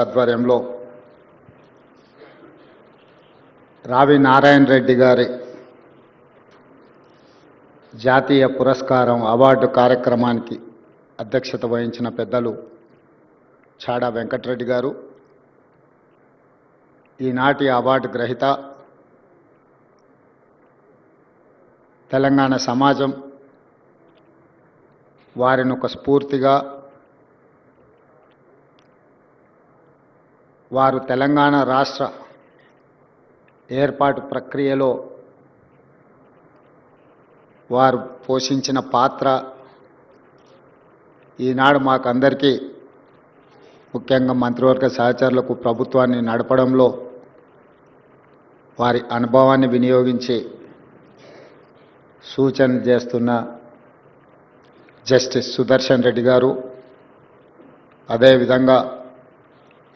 ఆధ్వర్యంలో రావి నారాయణ రెడ్డి గారి జాతీయ పురస్కారం అవార్డు కార్యక్రమానికి అధ్యక్షత వహించిన పెద్దలు చాడా వెంకటరెడ్డి గారు, ఈనాటి అవార్డు గ్రహీత, తెలంగాణ సమాజం వారిని ఒక స్ఫూర్తిగా, వారు తెలంగాణ రాష్ట్ర ఏర్పాటు ప్రక్రియలో వారు పోషించిన పాత్ర ఈనాడు మాకందరికీ, ముఖ్యంగా మంత్రివర్గ సహచరులకు ప్రభుత్వాన్ని నడపడంలో వారి అనుభవాన్ని వినియోగించి సూచన చేస్తున్న జస్టిస్ సుదర్శన్ రెడ్డి గారు, అదేవిధంగా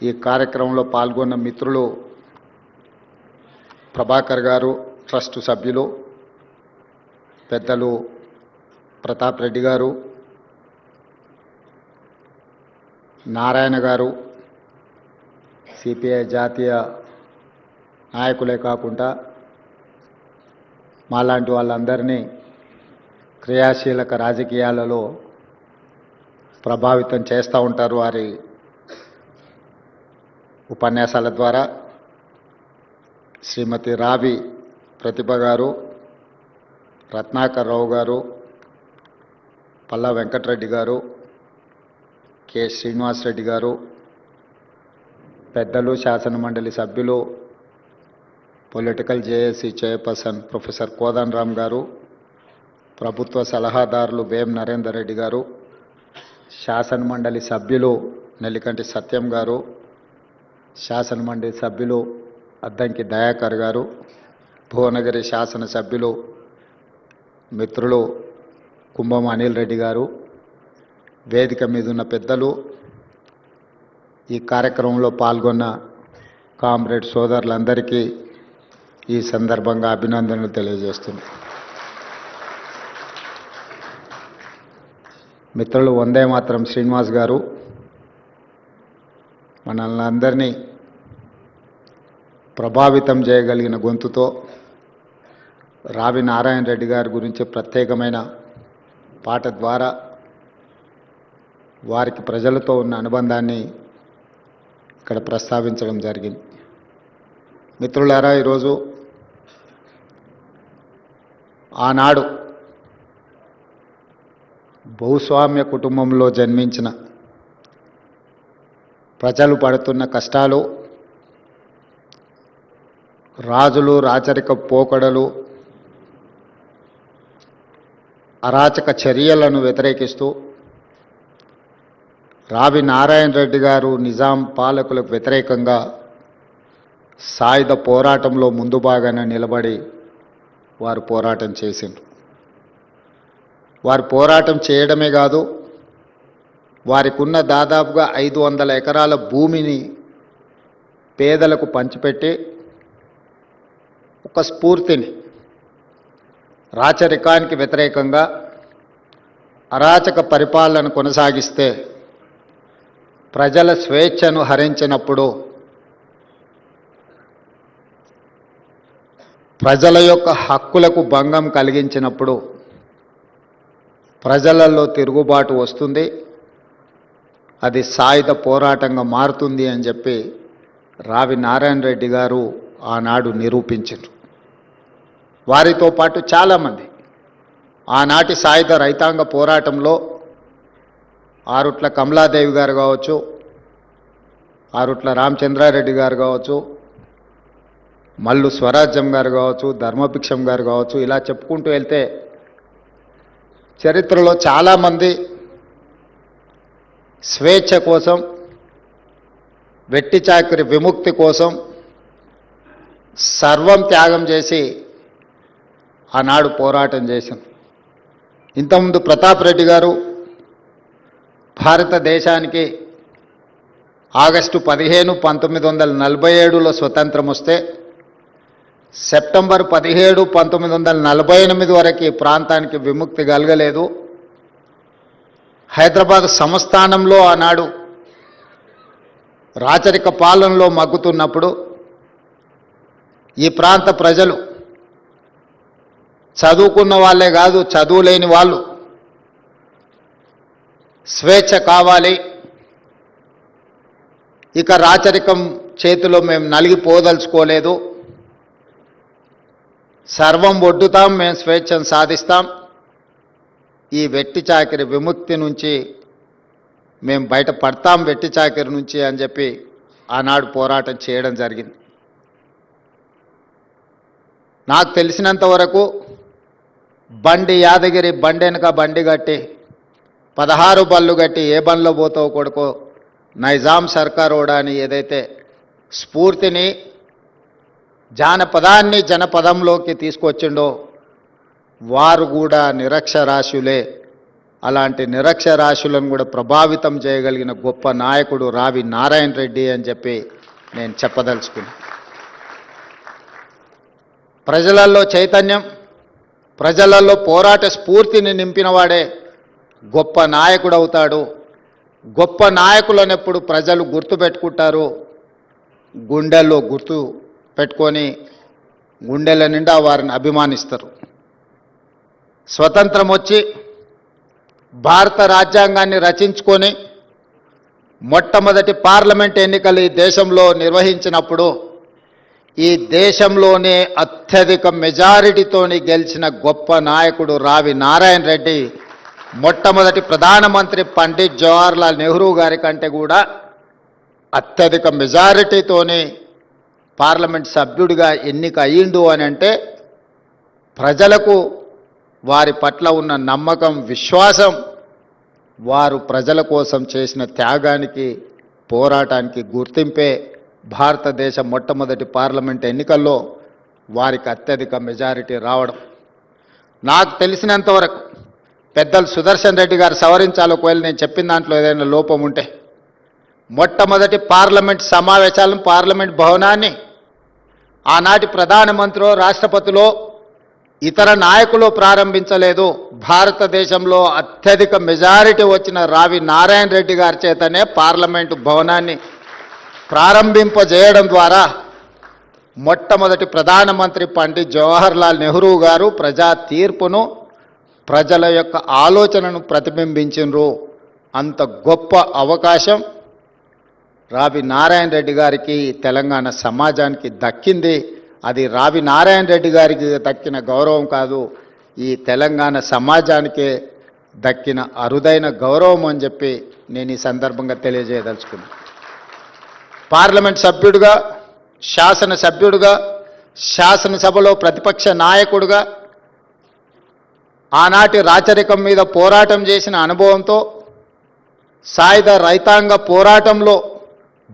ఈ కార్యక్రమంలో పాల్గొన్న మిత్రులు ప్రభాకర్ గారు, ట్రస్ట్ సభ్యులు పెద్దలు ప్రతాప్ రెడ్డి గారు, నారాయణ గారు, సిపిఐ జాతీయ నాయకులే కాకుండా మాలాంటి వాళ్ళందరినీ క్రియాశీలక రాజకీయాలలో ప్రభావితం చేస్తూ ఉంటారు వారి ఉపన్యాసాల ద్వారా. శ్రీమతి రావి ప్రతిభ గారు, రత్నాకర్ రావు గారు, పల్లా వెంకటరెడ్డి గారు, కె శ్రీనివాసరెడ్డి గారు, పెద్దలు, శాసనమండలి సభ్యులు, political JAC chairperson professor Kodan Ram గారు, ప్రభుత్వ సలహాదారులు వేం నరేందర్ రెడ్డి గారు, శాసనమండలి సభ్యులు నెల్లికంటి సత్యం గారు, శాసనమండలి సభ్యులు అద్దంకి దయాకర్ గారు, భువనగిరి శాసనసభ్యులు మిత్రులు కుంభం అనిల్ రెడ్డి గారు, వేదిక మీద ఉన్న పెద్దలు, ఈ కార్యక్రమంలో పాల్గొన్న కామ్రేడ్ సోదరులందరికీ ఈ సందర్భంగా అభినందనలు తెలియజేస్తున్నాను. మిత్రులు వందే మాత్రం శ్రీనివాస్ గారు మనల్ని అందరినీ ప్రభావితం చేయగలిగిన గొంతుతో రావి నారాయణ రెడ్డి గారి గురించి ప్రత్యేకమైన పాట ద్వారా వారికి ప్రజలతో ఉన్న అనుబంధాన్ని ఇక్కడ ప్రస్తావించడం జరిగింది. మిత్రులారా, ఈరోజు ఆనాడు భూస్వామ్య కుటుంబంలో జన్మించిన ప్రజలు పడుతున్న కష్టాలు, రాజులు రాచరిక పోకడలు, అరాచక చర్యలను వ్యతిరేకిస్తూ రావి నారాయణ రెడ్డి గారు నిజాం పాలకులకు వ్యతిరేకంగా సాయుధ పోరాటంలో ముందు భాగాన నిలబడి వారు పోరాటం చేసిండ్రు. వారు పోరాటం చేయడమే కాదు, వారికి ఉన్న దాదాపుగా 500 ఎకరాల భూమిని పేదలకు పంచిపెట్టి ఒక స్ఫూర్తిని, రాచరికానికి వ్యతిరేకంగా అరాచక పరిపాలన కొనసాగిస్తే ప్రజల స్వేచ్ఛను హరించినప్పుడు, ప్రజల యొక్క హక్కులకు భంగం కలిగించినప్పుడు ప్రజలలో తిరుగుబాటు వస్తుంది, అది సాయుధ పోరాటంగా మారుతుంది అని చెప్పి రావి నారాయణ రెడ్డి గారు ఆనాడు నిరూపించారు. వారితో పాటు చాలామంది ఆనాటి సాయుధ రైతాంగ పోరాటంలో ఆరుట్ల కమలాదేవి గారు కావచ్చు, ఆరుట్ల రామచంద్రారెడ్డి గారు కావచ్చు, మల్లు స్వరాజ్యం గారు కావచ్చు, ధర్మభిక్షం గారు కావచ్చు, ఇలా చెప్పుకుంటూ వెళ్తే చరిత్రలో చాలామంది స్వేచ్ఛ కోసం, వెట్టి చాకిరి విముక్తి కోసం సర్వం త్యాగం చేసి ఆనాడు పోరాటం చేసింది. ఇంతకుముందు ప్రతాప్ రెడ్డి గారు భారతదేశానికి ఆగస్టు 15, 1947లో స్వతంత్రం వస్తే సెప్టెంబర్ 17, 1948 వరకు ఈ ప్రాంతానికి విముక్తి కలగలేదు. హైదరాబాద్ సంస్థానంలో ఆనాడు రాచరిక పాలనలో మగ్గుతున్నప్పుడు ఈ ప్రాంత ప్రజలు చదువుకున్న వాళ్ళే కాదు, చదువులేని వాళ్ళు స్వేచ్ఛ కావాలి, ఇక రాచరికం చేతిలో మేము నలిగిపోదలుచుకోలేదు, సర్వం ఒడ్డుతాం, మేము స్వేచ్ఛను సాధిస్తాం, ఈ వెట్టి చాకిరి విముక్తి నుంచి మేము బయట పడతాం, వెట్టి చాకిరి నుంచి అని చెప్పి ఆనాడు పోరాటం చేయడం జరిగింది. నాకు తెలిసినంత వరకు బండి యాదగిరి బండి వెనక బండి కట్టి 16 బళ్ళు కట్టి ఏ బండ్లో పోతావు కొడుకో నైజాం సర్కారోడా అని ఏదైతే స్ఫూర్తిని జానపదాన్ని జనపదంలోకి తీసుకొచ్చిండో వారు కూడా నిరక్షరాస్యులే. అలాంటి నిరక్షరాస్యులను కూడా ప్రభావితం చేయగలిగిన గొప్ప నాయకుడు రావి నారాయణ రెడ్డి అని చెప్పి నేను చెప్పదలుచుకున్నాను. ప్రజలలో చైతన్యం, ప్రజలలో పోరాట స్ఫూర్తిని నింపినవాడే గొప్ప నాయకుడు అవుతాడు. గొప్ప నాయకులను ఎప్పుడు ప్రజలు గుర్తుపెట్టుకుంటారు, గుండెల్లో గుర్తు పెట్టుకొని గుండెల నిండా వారిని అభిమానిస్తారు. స్వతంత్రం వచ్చి భారత రాజ్యాంగాన్ని రచించుకొని మొట్టమొదటి పార్లమెంట్ ఎన్నికలు ఈ దేశంలో నిర్వహించినప్పుడు ఈ దేశంలోనే అత్యధిక మెజారిటీతోని గెలిచిన గొప్ప నాయకుడు రావి నారాయణ రెడ్డి మొట్టమొదటి ప్రధానమంత్రి పండిట్ జవహర్లాల్ నెహ్రూ గారి కంటే కూడా అత్యధిక మెజారిటీతోని పార్లమెంట్ సభ్యుడిగా ఎన్నిక అయ్యిండు అని అంటే ప్రజలకు వారి పట్ల ఉన్న నమ్మకం, విశ్వాసం, వారు ప్రజల కోసం చేసిన త్యాగానికి, పోరాటానికి గుర్తింపే భారతదేశ మొట్టమొదటి పార్లమెంట్ ఎన్నికల్లో వారికి అత్యధిక మెజారిటీ రావడం. నాకు తెలిసినంతవరకు పెద్దలు సుదర్శన్ రెడ్డి గారు సవరించాలి ఒకవేళ నేను చెప్పిన దాంట్లో ఏదైనా లోపం ఉంటే, మొట్టమొదటి పార్లమెంట్ సమావేశాలను పార్లమెంట్ భవనాన్ని ఆనాటి ప్రధానమంత్రి, రాష్ట్రపతిలో, ఇతర నాయకులు ప్రారంభించలేదు. భారతదేశంలో అత్యధిక మెజారిటీ వచ్చిన రావి నారాయణ రెడ్డి గారి చేతనే పార్లమెంటు భవనాన్ని ప్రారంభింపజేయడం ద్వారా మొట్టమొదటి ప్రధానమంత్రి పండిట్ జవహర్లాల్ నెహ్రూ గారు ప్రజా తీర్పును, ప్రజల యొక్క ఆలోచనను ప్రతిబింబించినరు. అంత గొప్ప అవకాశం రావి నారాయణ రెడ్డి గారికి, తెలంగాణ సమాజానికి దక్కింది. అది రావి నారాయణ రెడ్డి గారికి దక్కిన గౌరవం కాదు, ఈ తెలంగాణ సమాజానికే దక్కిన అరుదైన గౌరవం అని చెప్పి నేను ఈ సందర్భంగా తెలియజేయదలుచుకున్నాను. పార్లమెంట్ సభ్యుడిగా, శాసనసభ్యుడిగా, శాసనసభలో ప్రతిపక్ష నాయకుడిగా ఆనాటి రాచరికం మీద పోరాటం చేసిన అనుభవంతో, సాయుధ రైతాంగ పోరాటంలో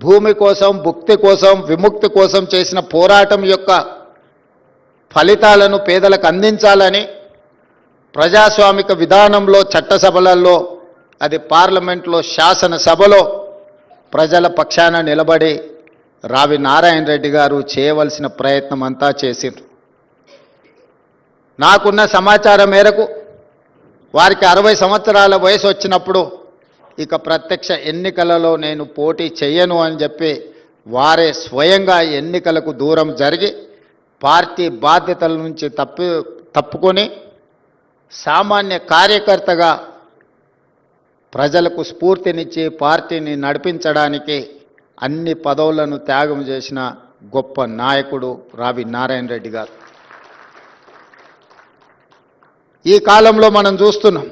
భూమి కోసం, భుక్తి కోసం, విముక్తి కోసం చేసిన పోరాటం యొక్క ఫలితాలను పేదలకు అందించాలని ప్రజాస్వామిక విధానంలో, చట్టసభలలో, అది పార్లమెంట్లో, శాసనసభలో ప్రజల పక్షాన నిలబడి రావి నారాయణ రెడ్డి గారు చేయవలసిన ప్రయత్నం అంతా చేసిండ్రు. నాకున్న సమాచారం మేరకు వారికి 60 సంవత్సరాల వయసు వచ్చినప్పుడు ఇక ప్రత్యక్ష ఎన్నికలలో నేను పోటీ చెయ్యను అని చెప్పి వారే స్వయంగా ఎన్నికలకు దూరం జరిగి పార్టీ బాధ్యతల నుంచి తప్పుకొని సామాన్య కార్యకర్తగా ప్రజలకు స్ఫూర్తినిచ్చి పార్టీని నడిపించడానికి అన్ని పదవులను త్యాగం చేసిన గొప్ప నాయకుడు రావి నారాయణ రెడ్డి గారు. ఈ కాలంలో మనం చూస్తున్నాం,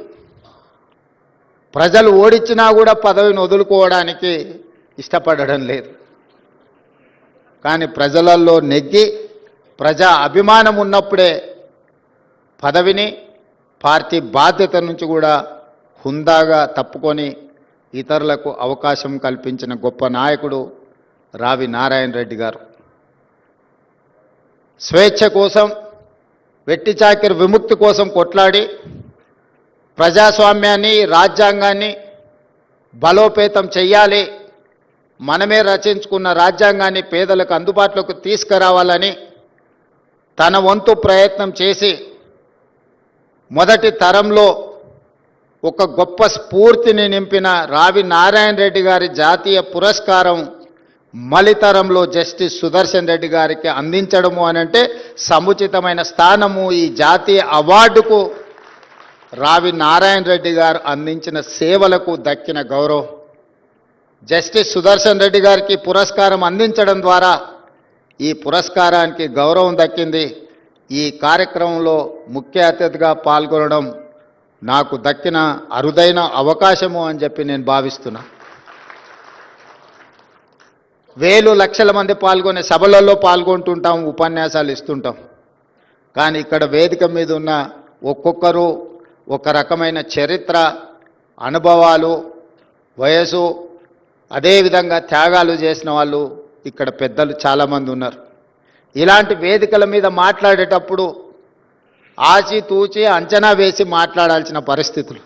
ప్రజలు ఓడించినా కూడా పదవిని వదులుకోవడానికి ఇష్టపడడం లేదు. కానీ ప్రజలలో నెగ్గి ప్రజా అభిమానం ఉన్నప్పుడే పదవిని, పార్టీ బాధ్యత నుంచి కూడా హుందాగా తప్పుకొని ఇతరులకు అవకాశం కల్పించిన గొప్ప నాయకుడు రావి నారాయణ రెడ్డి గారు. స్వేచ్ఛ కోసం, వెట్టి చాకిరి విముక్తి కోసం కొట్లాడి ప్రజాస్వామ్యాన్ని, రాజ్యాంగాన్ని బలోపేతం చెయ్యాలి, మనమే రచించుకున్న రాజ్యాంగాన్ని పేదలకు అందుబాటులోకి తీసుకురావాలని తన వంతు ప్రయత్నం చేసి మొదటి తరంలో ఒక గొప్ప స్ఫూర్తిని నింపిన రావి నారాయణ రెడ్డి గారి జాతీయ పురస్కారం మలితరంలో జస్టిస్ సుదర్శన్ రెడ్డి గారికి అందించడము అనంటే సముచితమైన స్థానము ఈ జాతీయ అవార్డుకు రావి నారాయణ రెడ్డి గారు అందించిన సేవలకు దక్కిన గౌరవం. జస్టిస్ సుదర్శన్ రెడ్డి గారికి పురస్కారం అందించడం ద్వారా ఈ పురస్కారానికి గౌరవం దక్కింది. ఈ కార్యక్రమంలో ముఖ్య అతిథిగా పాల్గొనడం నాకు దక్కిన అరుదైన అవకాశము అని చెప్పి నేను భావిస్తున్నా. వేలు లక్షల మంది పాల్గొనే సభలలో పాల్గొంటుంటాం, ఉపన్యాసాలు ఇస్తుంటాం. కానీ ఇక్కడ వేదిక మీద ఉన్న ఒక్కొక్కరు ఒక రకమైన చరిత్ర, అనుభవాలు, వయసు, అదేవిధంగా త్యాగాలు చేసిన వాళ్ళు ఇక్కడ పెద్దలు చాలామంది ఉన్నారు. ఇలాంటి వేదికల మీద మాట్లాడేటప్పుడు ఆచితూచి అంచనా వేసి మాట్లాడాల్సిన పరిస్థితులు.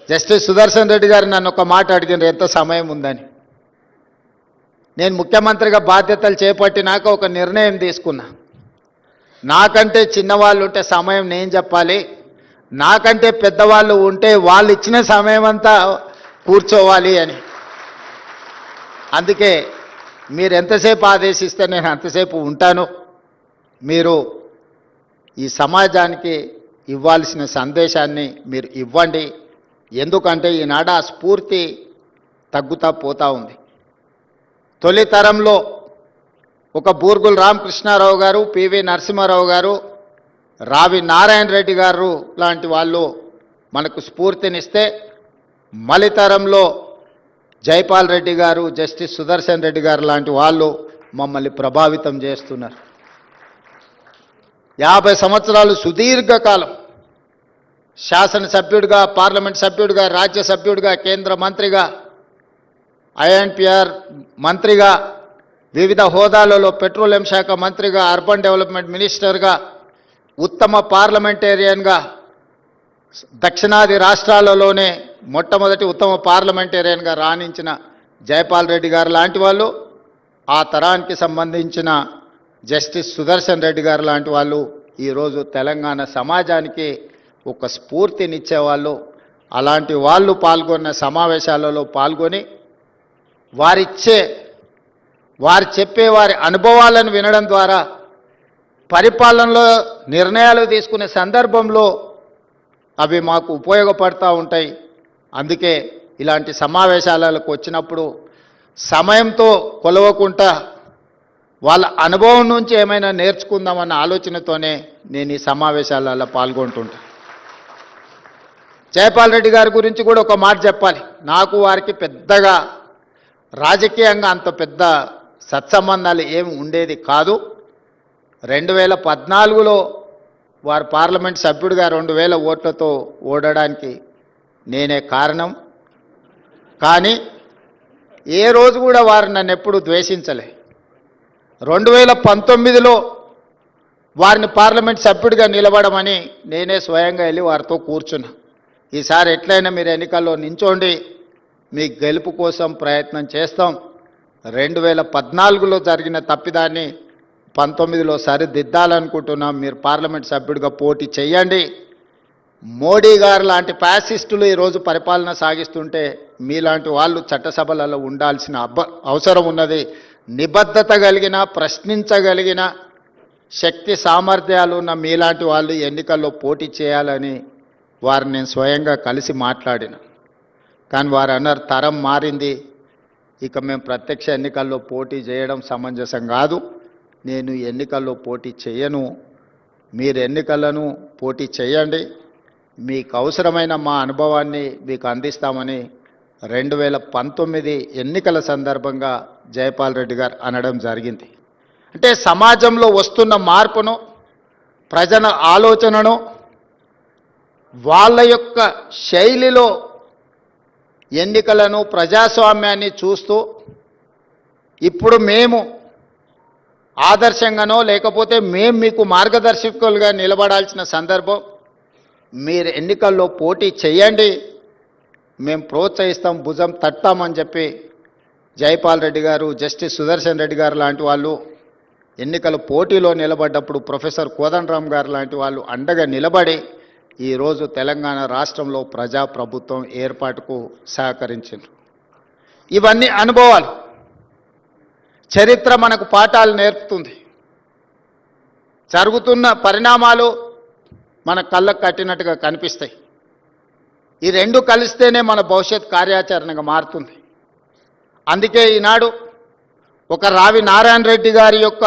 జస్టిస్ సుదర్శన్ రెడ్డి గారు నన్ను ఒక మాట అడిగినారు, ఎంత సమయం ఉందని. నేను ముఖ్యమంత్రిగా బాధ్యతలు చేపట్టినాక ఒక నిర్ణయం తీసుకున్నా. నాకంటే చిన్నవాళ్ళు ఉంటే సమయం నేను చెప్పాలి, నాకంటే పెద్దవాళ్ళు ఉంటే వాళ్ళు ఇచ్చిన సమయం అంతా కూర్చోవాలి అని. అందుకే మీరు ఎంతసేపు ఆదేశిస్తే నేను అంతసేపు ఉంటాను. మీరు ఈ సమాజానికి ఇవ్వాల్సిన సందేశాన్ని మీరు ఇవ్వండి. ఎందుకంటే ఈనాడు ఆ స్ఫూర్తి తగ్గుతా పోతూ ఉంది. తొలి తరంలో ఒక బూర్గుల రామకృష్ణారావు గారు, పివి నరసింహారావు గారు, రావి నారాయణ రెడ్డి గారు లాంటి వాళ్ళు మనకు స్ఫూర్తినిస్తే, మలితరంలో జైపాల్ రెడ్డి గారు, జస్టిస్ సుదర్శన్ రెడ్డి గారు లాంటి వాళ్ళు మమ్మల్ని ప్రభావితం చేస్తున్నారు. 50 సంవత్సరాలు సుదీర్ఘకాలం శాసనసభ్యుడిగా, పార్లమెంట్ సభ్యుడిగా, రాజ్యసభ్యుడిగా, కేంద్ర మంత్రిగా, ఐఎన్పిఆర్ మంత్రిగా, వివిధ హోదాలలో పెట్రోలియం శాఖ మంత్రిగా, అర్బన్ డెవలప్మెంట్ మినిస్టర్గా, ఉత్తమ పార్లమెంటేరియన్గా, దక్షిణాది రాష్ట్రాలలోనే మొట్టమొదటి ఉత్తమ పార్లమెంటేరియన్గా రాణించిన జైపాల్ రెడ్డి గారు లాంటి వాళ్ళు, ఆ తరానికి సంబంధించిన జస్టిస్ సుదర్శన్ రెడ్డి గారు లాంటి వాళ్ళు ఈరోజు తెలంగాణ సమాజానికి ఒక స్ఫూర్తినిచ్చేవాళ్ళు. అలాంటి వాళ్ళు పాల్గొన్న సమావేశాలలో పాల్గొని వారు చెప్పే వారి అనుభవాలను వినడం ద్వారా పరిపాలనలో నిర్ణయాలు తీసుకునే సందర్భంలో అవి మాకు ఉపయోగపడుతూ ఉంటాయి. అందుకే ఇలాంటి సమావేశాలకు వచ్చినప్పుడు సమయంతో కొలవకుండా వాళ్ళ అనుభవం నుంచి ఏమైనా నేర్చుకుందామన్న ఆలోచనతోనే నేను ఈ సమావేశాలలో పాల్గొంటుంటా. జైపాల్ రెడ్డి గారి గురించి కూడా ఒక మాట చెప్పాలి. నాకు వారికి పెద్దగా రాజకీయంగా అంత పెద్ద సత్సంబంధాలు ఏమి ఉండేది కాదు. 2014లో వారు పార్లమెంట్ సభ్యుడిగా 2000 ఓట్లతో ఓడడానికి నేనే కారణం. కానీ ఏ రోజు కూడా వారు నన్ను ఎప్పుడు ద్వేషించలే. 2019లో వారిని పార్లమెంట్ సభ్యుడిగా నిలబడమని నేనే స్వయంగా వెళ్ళి వారితో కూర్చున్నా. ఈసారి ఎట్లయినా మీరు ఎన్నికల్లో నించోండి, మీ గెలుపు కోసం ప్రయత్నం చేస్తాం. 2014లో జరిగిన తప్పిదాన్ని 19లో సరిదిద్దాలనుకుంటున్నాం. మీరు పార్లమెంట్ సభ్యుడిగా పోటీ చేయండి. మోడీ గారు లాంటి ఫ్యాసిస్టులు ఈరోజు పరిపాలన సాగిస్తుంటే మీలాంటి వాళ్ళు చట్టసభలలో ఉండాల్సిన అవసరం ఉన్నది. నిబద్ధత కలిగిన, ప్రశ్నించగలిగిన శక్తి సామర్థ్యాలు ఉన్న మీలాంటి వాళ్ళు ఎన్నికల్లో పోటీ చేయాలని వారిని నేను స్వయంగా కలిసి మాట్లాడిన. కానీ వారు అన్నారు, తరం మారింది, ఇక మేము ప్రత్యక్ష ఎన్నికల్లో పోటీ చేయడం సమంజసం కాదు, నేను ఎన్నికల్లో పోటీ చేయను, మీరు ఎన్నికలను పోటీ చేయండి, మీకు అవసరమైన మా అనుభవాన్ని మీకు అందిస్తామని 2019 ఎన్నికల సందర్భంగా జైపాల్ రెడ్డి గారు అనడం జరిగింది. అంటే సమాజంలో వస్తున్న మార్పును, ప్రజల ఆలోచనను వాళ్ళ యొక్క శైలిలో ఎన్నికలను, ప్రజాస్వామ్యాన్ని చూస్తూ ఇప్పుడు మేము ఆదర్శంగానో లేకపోతే మేము మీకు మార్గదర్శకులుగా నిలబడాల్సిన సందర్భం, మీరు ఎన్నికల్లో పోటీ చేయండి, మేము ప్రోత్సహిస్తాం, భుజం తట్టామని చెప్పి జైపాల్ రెడ్డి గారు, జస్టిస్ సుదర్శన్ రెడ్డి గారు లాంటి వాళ్ళు ఎన్నికల పోటీలో నిలబడ్డప్పుడు ప్రొఫెసర్ కోదండరామ్ గారు లాంటి వాళ్ళు అండగా నిలబడి ఈరోజు తెలంగాణ రాష్ట్రంలో ప్రజాప్రభుత్వం ఏర్పాటుకు సహకరించారు. ఇవన్నీ అనుభవాలు. చరిత్ర మనకు పాఠాలు నేర్పుతుంది. జరుగుతున్న పరిణామాలు మన కళ్ళకు కట్టినట్టుగా కనిపిస్తాయి. ఈ రెండు కలిస్తేనే మన భవిష్యత్ కార్యాచరణగా మారుతుంది. అందుకే ఈనాడు ఒక రావి నారాయణ రెడ్డి గారి యొక్క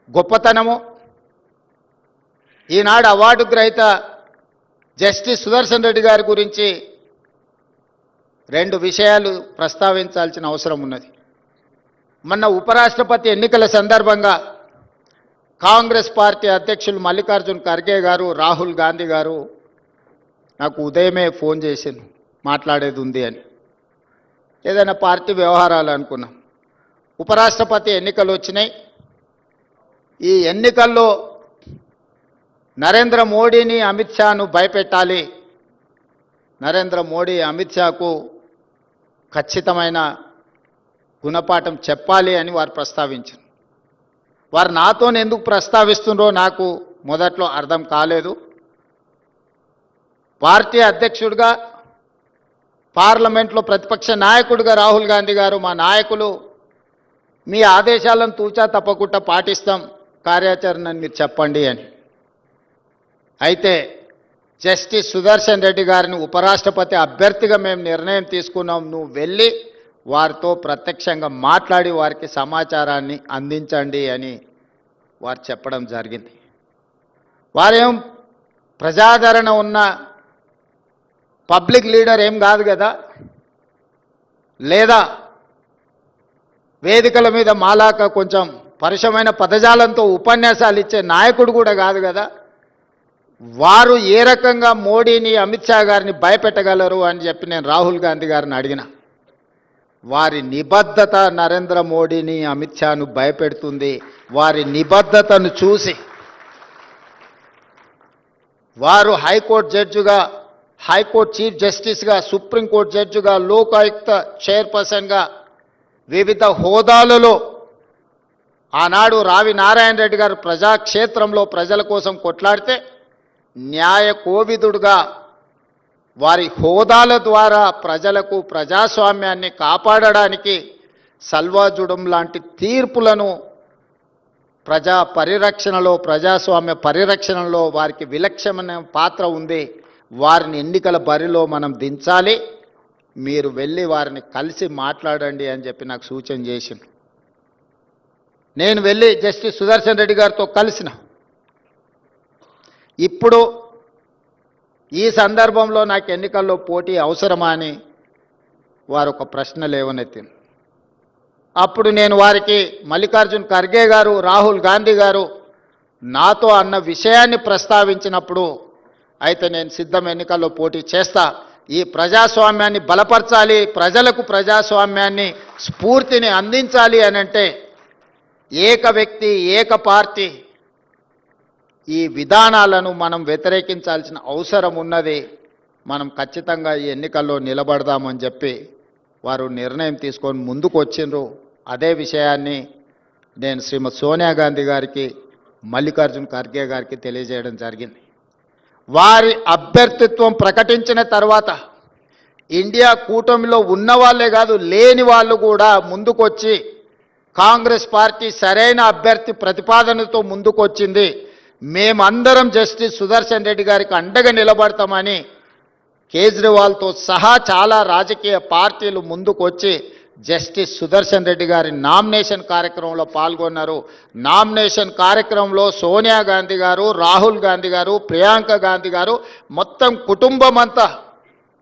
గొప్పతనము, ఈనాడు అవార్డు గ్రహీత జస్టిస్ సుదర్శన్ రెడ్డి గారి గురించి రెండు విషయాలు ప్రస్తావించాల్సిన అవసరం ఉన్నది. మొన్న ఉపరాష్ట్రపతి ఎన్నికల సందర్భంగా కాంగ్రెస్ పార్టీ అధ్యక్షులు మల్లికార్జున్ ఖర్గే గారు, రాహుల్ గాంధీ గారు నాకు ఉదయమే ఫోన్ చేసింది, మాట్లాడేది ఉంది అని. ఏదైనా పార్టీ వ్యవహారాలు అనుకున్నాం. ఉపరాష్ట్రపతి ఎన్నికలు వచ్చినాయి. ఈ ఎన్నికల్లో నరేంద్ర మోడీని, అమిత్ షాను భయపెట్టాలి, నరేంద్ర మోడీ అమిత్ షాకు ఖచ్చితమైన గుణపాఠం చెప్పాలి అని వారు ప్రస్తావించారు. వారు నాతో ఎందుకు ప్రస్తావిస్తున్నారో నాకు మొదట్లో అర్థం కాలేదు. పార్టీ అధ్యక్షుడిగా, పార్లమెంట్లో ప్రతిపక్ష నాయకుడిగా రాహుల్ గాంధీ గారు, మా నాయకులు మీ ఆదేశాలను తూచా తప్పకుండా పాటిస్తాం, కార్యాచరణని మీరు చెప్పండి అని. అయితే జస్టిస్ సుదర్శన్ రెడ్డి గారిని ఉపరాష్ట్రపతి అభ్యర్థిగా మేము నిర్ణయం తీసుకున్నాం, నువ్వు వెళ్ళి వారితో ప్రత్యక్షంగా మాట్లాడి వారికి సమాచారాన్ని అందించండి అని వారు చెప్పడం జరిగింది. వారేం ప్రజాదరణ ఉన్న పబ్లిక్ లీడర్ ఏం కాదు కదా, లేదా వేదికల మీద మాలాక కొంచెం పరుషమైన పదజాలంతో ఉపన్యాసాలు ఇచ్చే నాయకుడు కూడా కాదు కదా. వారు ఏ రకంగా మోడీని, అమిత్ షా గారిని భయపెట్టగలరు అని చెప్పి నేను రాహుల్ గాంధీ గారిని అడిగిన. వారి నిబద్ధత నరేంద్ర మోడీని, అమిత్ షాను భయపెడుతుంది. వారి నిబద్ధతను చూసి వారు హైకోర్టు జడ్జిగా, హైకోర్టు చీఫ్ జస్టిస్గా, సుప్రీంకోర్టు జడ్జిగా, లోకాయుక్త చైర్పర్సన్గా వివిధ హోదాలలో ఆనాడు రావి నారాయణ రెడ్డి గారు ప్రజాక్షేత్రంలో ప్రజల కోసం కొట్లాడితే న్యాయ కోవిదుడుగా వారి హోదాల ద్వారా ప్రజలకు ప్రజాస్వామ్యాన్ని కాపాడడానికి సల్వాజుడం లాంటి తీర్పులను ప్రజా పరిరక్షణలో, ప్రజాస్వామ్య పరిరక్షణలో వారికి విలక్షణమైన పాత్ర ఉంది. వారిని ఎన్నికల బరిలో మనం దించాలి, మీరు వెళ్ళి వారిని కలిసి మాట్లాడండి అని చెప్పి నాకు సూచన చేసింది. నేను వెళ్ళి జస్టిస్ సుదర్శన్ రెడ్డి గారితో కలిసిన. ఇప్పుడు ఈ సందర్భంలో నాకు ఎన్నికల్లో పోటీ అవసరమా అని వారు ఒక ప్రశ్న లేవనెత్తింది. అప్పుడు నేను వారికి మల్లికార్జున్ ఖర్గే గారు, రాహుల్ గాంధీ గారు నాతో అన్న విషయాన్ని ప్రస్తావించినప్పుడు, అయితే నేను సిద్ధం, ఎన్నికల్లో పోటీ చేస్తా, ఈ ప్రజాస్వామ్యాన్ని బలపరచాలి, ప్రజలకు ప్రజాస్వామ్యాన్ని స్ఫూర్తిని అందించాలి అని అంటే ఏక వ్యక్తి, ఏక పార్టీ ఈ విధానాలను మనం వ్యతిరేకించాల్సిన అవసరం ఉన్నది. మనం ఖచ్చితంగా ఈ ఎన్నికల్లో నిలబడదామని చెప్పి వారు నిర్ణయం తీసుకొని ముందుకు వచ్చిండ్రు. అదే విషయాన్ని నేను శ్రీమతి సోనియా గాంధీ గారికి, మల్లికార్జున్ ఖర్గే గారికి తెలియజేయడం జరిగింది. వారి అభ్యర్థిత్వం ప్రకటించిన తర్వాత ఇండియా కూటమిలో ఉన్న వాళ్ళే కాదు, లేని వాళ్ళు కూడా ముందుకొచ్చి కాంగ్రెస్ పార్టీ సరైన అభ్యర్థి ప్రతిపాదనతో ముందుకొచ్చింది, మేమందరం జస్టిస్ సుదర్శన్ రెడ్డి గారికి అండగా నిలబడతామని కేజ్రీవాల్తో సహా చాలా రాజకీయ పార్టీలు ముందుకొచ్చి జస్టిస్ సుదర్శన్ రెడ్డి గారి నామినేషన్ కార్యక్రమంలో పాల్గొన్నారు. నామినేషన్ కార్యక్రమంలో సోనియా గాంధీ గారు, రాహుల్ గాంధీ గారు, ప్రియాంక గాంధీ గారు మొత్తం కుటుంబం అంతా